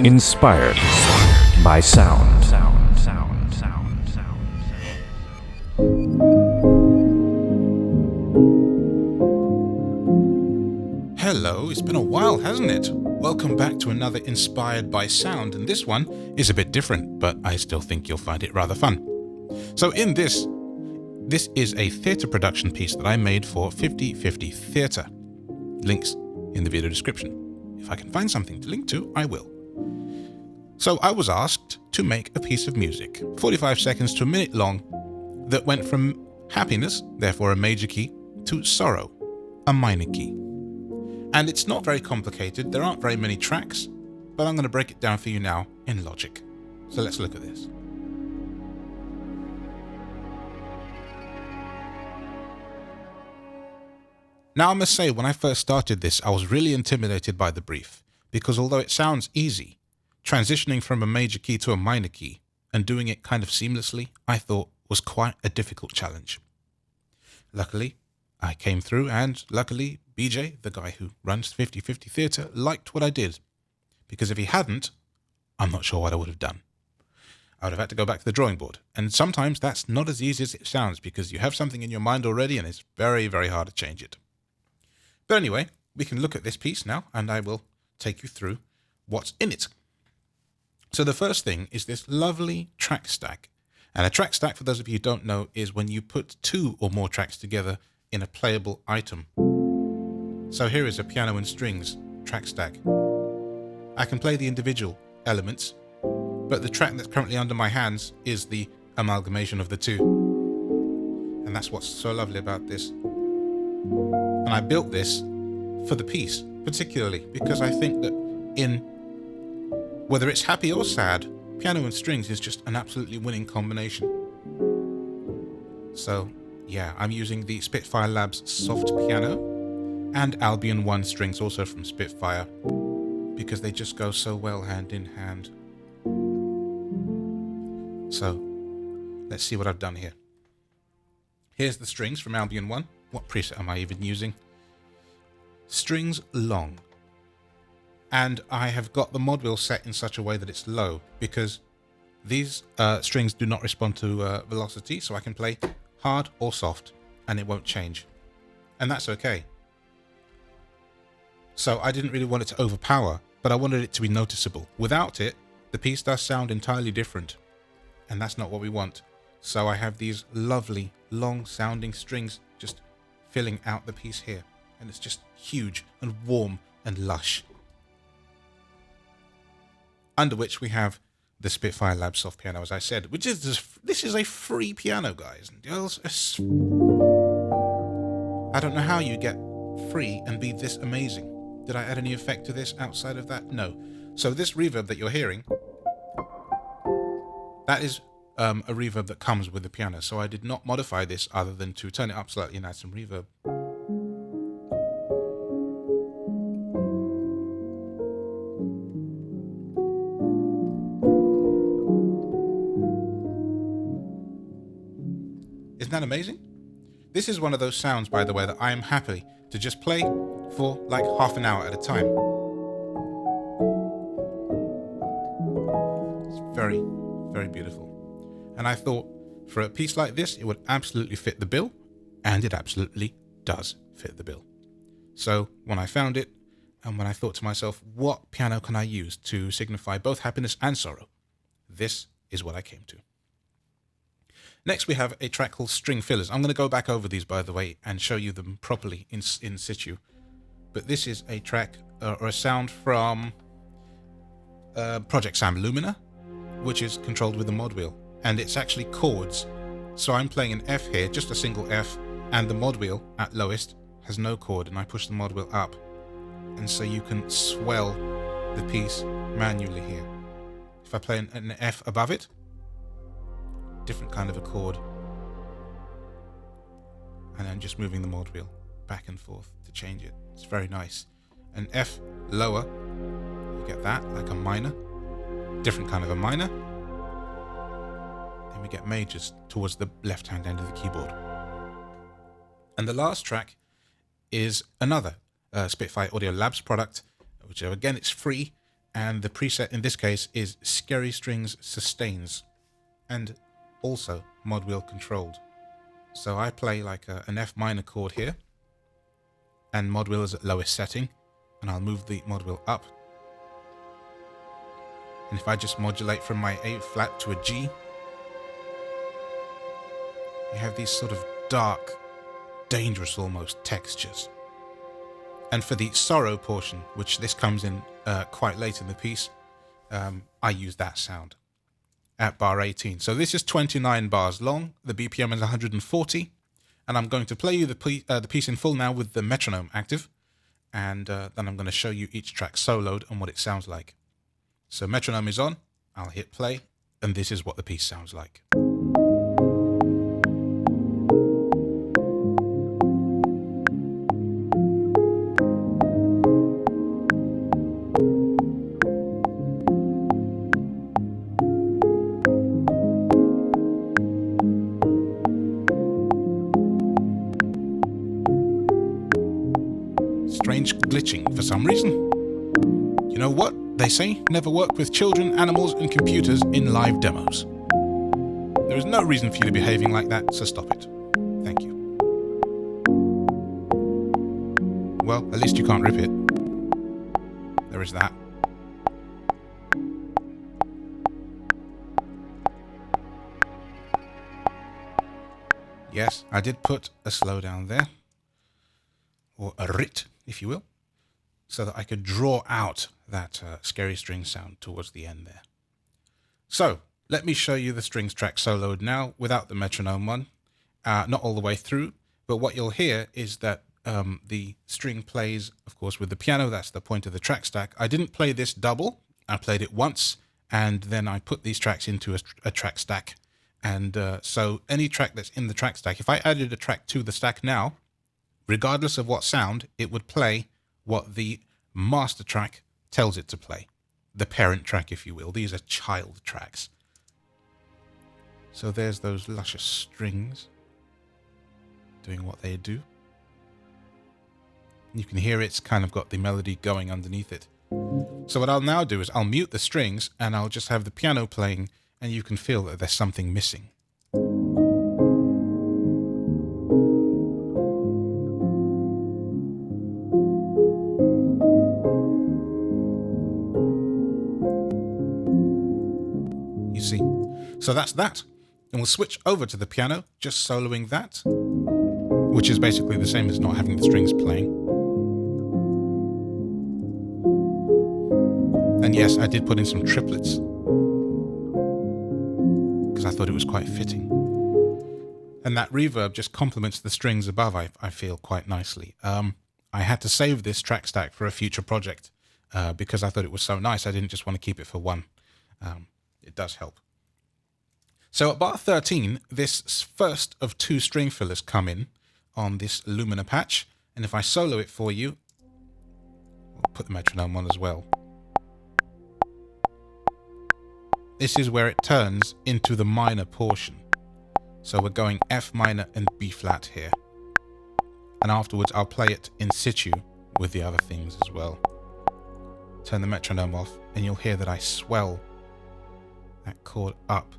Inspired by sound. Hello, it's been a while, hasn't it? Welcome back to another Inspired by Sound, and this one is a bit different, but I still think you'll find it rather fun. So in this is a theatre production piece that I made for 50/50 Theatre. Links in the video description. If I can find something to link to, I will. So I was asked to make a piece of music, 45 seconds to a minute long, that went from happiness, therefore a major key, to sorrow, a minor key. And it's not very complicated, there aren't very many tracks, but I'm going to break it down for you now in Logic. So let's look at this. Now I must say, when I first started this, I was really intimidated by the brief, because although it sounds easy, transitioning from a major key to a minor key and doing it kind of seamlessly, I thought was quite a difficult challenge. Luckily, I came through, and luckily, BJ, the guy who runs 50/50 Theatre, liked what I did. Because if he hadn't, I'm not sure what I would have done. I would have had to go back to the drawing board. And sometimes that's not as easy as it sounds, because you have something in your mind already and it's very, very hard to change it. But anyway, we can look at this piece now, and I will take you through what's in it. So the first thing is this lovely track stack. And a track stack, for those of you who don't know, is when you put two or more tracks together in a playable item. So here is a piano and strings track stack. I can play the individual elements, but the track that's currently under my hands is the amalgamation of the two. And that's what's so lovely about this. And I built this for the piece, particularly because I think that whether it's happy or sad, piano and strings is just an absolutely winning combination. So yeah, I'm using the Spitfire Labs soft piano and Albion 1 strings, also from Spitfire, because they just go so well hand in hand. So let's see what I've done here. Here's the strings from Albion 1. What preset am I even using? Strings long. And I have got the mod wheel set in such a way that it's low, because these strings do not respond to velocity, so I can play hard or soft and it won't change. And that's okay. So I didn't really want it to overpower, but I wanted it to be noticeable. Without it, the piece does sound entirely different, and that's not what we want. So I have these lovely long sounding strings just filling out the piece here, and it's just huge and warm and lush. Under which we have the Spitfire Lab soft piano, as I said, which is this is a free piano, guys and girls. I don't know how you get free and be this amazing. Did I add any effect to this outside of that? No. So this reverb that you're hearing, that is a reverb that comes with the piano. So I did not modify this other than to turn it up slightly and add some reverb. Isn't that amazing? This is one of those sounds, by the way, that I am happy to just play for like half an hour at a time. It's very, very beautiful. And I thought for a piece like this, it would absolutely fit the bill, and it absolutely does fit the bill. So when I found it, and when I thought to myself, what piano can I use to signify both happiness and sorrow? This is what I came to. Next, we have a track called String Fillers. I'm going to go back over these, by the way, and show you them properly in situ. But this is a track or a sound from Project Sam Lumina, which is controlled with the mod wheel. And it's actually chords. So I'm playing an F here, just a single F, and the mod wheel at lowest has no chord, and I push the mod wheel up. And so you can swell the piece manually here. If I play an F above it, different kind of a chord, and I'm just moving the mod wheel back and forth to change it. It's very nice. An F lower, you get that, like a minor, different kind of a minor. Then we get majors towards the left hand end of the keyboard. And the last track is another Spitfire Audio Labs product, which again, it's free, and the preset in this case is Scary Strings Sustains, and also mod wheel controlled. So I play like an F minor chord here, and mod wheel is at lowest setting, and I'll move the mod wheel up. And if I just modulate from my A flat to a G, you have these sort of dark, dangerous almost textures. And for the sorrow portion, which this comes in quite late in the piece, I use that sound at bar 18. So this is 29 bars long, the BPM is 140, and I'm going to play you the piece in full now with the metronome active, and then I'm going to show you each track soloed and what it sounds like. So metronome is on, I'll hit play, and this is what the piece sounds like. Strange glitching for some reason. You know what? They say never work with children, animals, and computers in live demos. There is no reason for you to be behaving like that, so stop it. Thank you. Well, at least you can't rip it. There is that. Yes, I did put a slowdown there, or a rit, if you will, so that I could draw out that scary string sound towards the end there. So let me show you the strings track soloed now without the metronome one, not all the way through, but what you'll hear is that the string plays, of course, with the piano. That's the point of the track stack. I didn't play this double. I played it once, and then I put these tracks into a track stack. And so any track that's in the track stack, if I added a track to the stack now, regardless of what sound, it would play what the master track tells it to play. The parent track, if you will. These are child tracks. So there's those luscious strings doing what they do. You can hear it's kind of got the melody going underneath it. So what I'll now do is I'll mute the strings and I'll just have the piano playing, and you can feel that there's something missing. You see? So that's that. And we'll switch over to the piano, just soloing that, which is basically the same as not having the strings playing. And yes, I did put in some triplets because I thought it was quite fitting. And that reverb just complements the strings above, I feel, quite nicely. I had to save this track stack for a future project because I thought it was so nice. I didn't just want to keep it for one. It does help. So at bar 13, this first of two string fillers come in on this Lumina patch. And if I solo it for you, I'll put the metronome on as well. This is where it turns into the minor portion. So we're going F minor and B flat here. And afterwards I'll play it in situ with the other things as well. Turn the metronome off and you'll hear that I swell that chord up.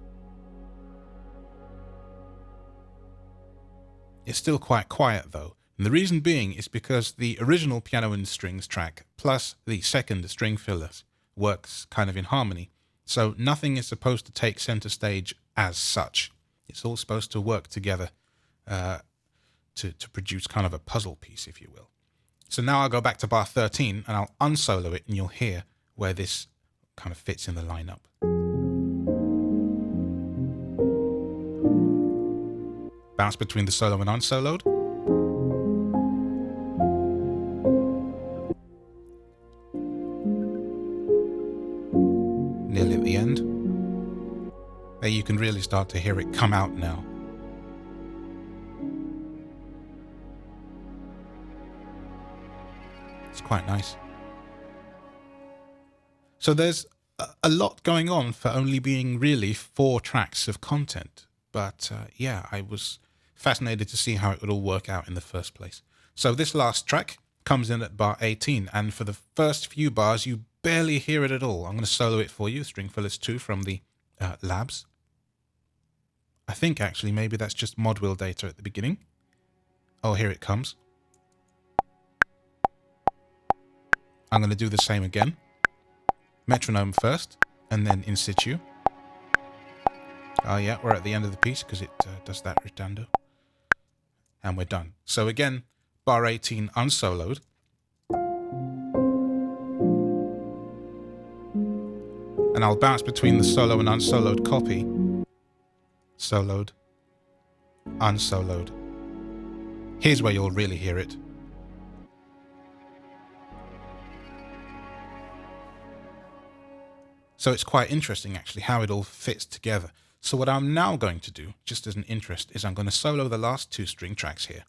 It's still quite quiet though, and the reason being is because the original piano and strings track plus the second string fillers works kind of in harmony, so nothing is supposed to take center stage as such. It's all supposed to work together to produce kind of a puzzle piece, if you will. So now I'll go back to bar 13 and I'll unsolo it, and you'll hear where this kind of fits in the lineup. Bounce between the solo and unsoloed. Nearly at the end. There you can really start to hear it come out now. It's quite nice. So there's a lot going on for only being really 4 tracks of content. But yeah, I was fascinated to see how it would all work out in the first place. So this last track comes in at bar 18, and for the first few bars you barely hear it at all. I'm going to solo it for you, String Fillers 2 from the labs. I think actually maybe that's just mod wheel data at the beginning. Oh, here it comes. I'm going to do the same again. Metronome first, and then in situ. Oh yeah, we're at the end of the piece because it does that ritando. And we're done. So again, bar 18 unsoloed. And I'll bounce between the solo and unsoloed copy. Soloed, unsoloed. Here's where you'll really hear it. So it's quite interesting actually how it all fits together. So what I'm now going to do, just as an interest, is I'm going to solo the last 2 string tracks here.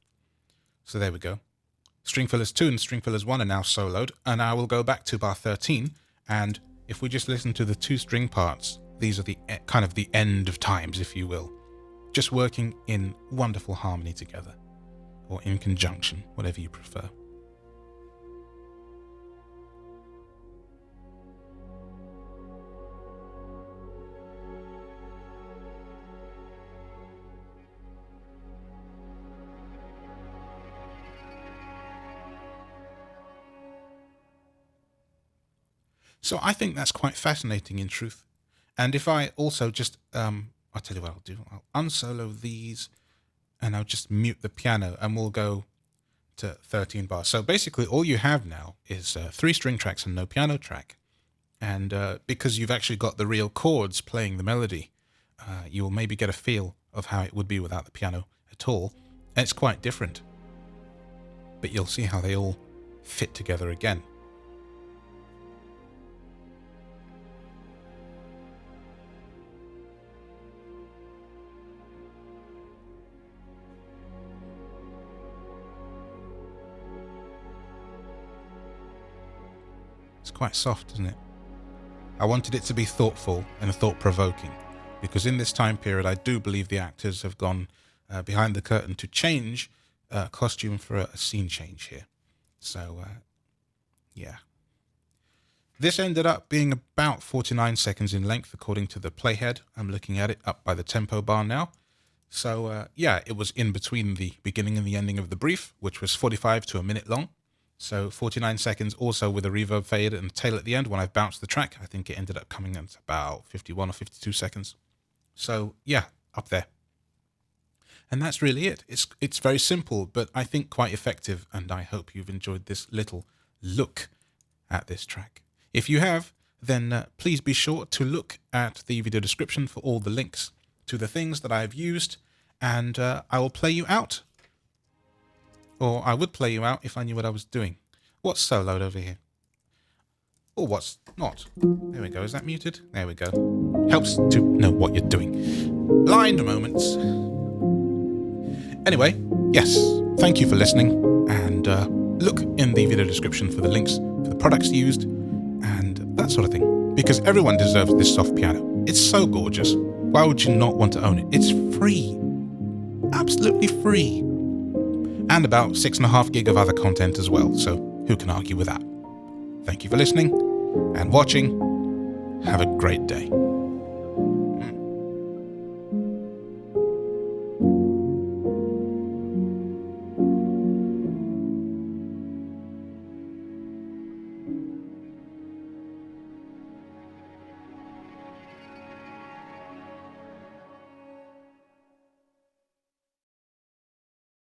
So there we go. String Fillers 2 and String Fillers 1 are now soloed, and I will go back to bar 13, and if we just listen to the 2 string parts, these are the kind of the end of times, if you will. Just working in wonderful harmony together, or in conjunction, whatever you prefer. So I think that's quite fascinating in truth. And if I also just, I'll tell you what I'll do. I'll unsolo these and I'll just mute the piano and we'll go to 13 bars. So basically all you have now is 3 string tracks and no piano track. And because you've actually got the real chords playing the melody, you'll maybe get a feel of how it would be without the piano at all. And it's quite different. But you'll see how they all fit together again. It's quite soft, isn't it? I wanted it to be thoughtful and thought-provoking, because in this time period I do believe the actors have gone behind the curtain to change costume for a scene change here. So, yeah. This ended up being about 49 seconds in length, according to the playhead. I'm looking at it up by the tempo bar now. So, yeah, it was in between the beginning and the ending of the brief, which was 45 to a minute long. So 49 seconds also with a reverb fade and tail at the end. When I've bounced the track, I think it ended up coming at about 51 or 52 seconds. So yeah, up there. And that's really it. It's very simple, but I think quite effective. And I hope you've enjoyed this little look at this track. If you have, then please be sure to look at the video description for all the links to the things that I've used. And I will play you out. Or I would play you out if I knew what I was doing. What's soloed over here? Or what's not? There we go. Is that muted? There we go. Helps to know what you're doing. Blind moments. Anyway, yes. Thank you for listening. And look in the video description for the links for the products used and that sort of thing. Because everyone deserves this soft piano. It's so gorgeous. Why would you not want to own it? It's free. Absolutely free. And about 6.5 gig of other content as well, so who can argue with that? Thank you for listening and watching. Have a great day.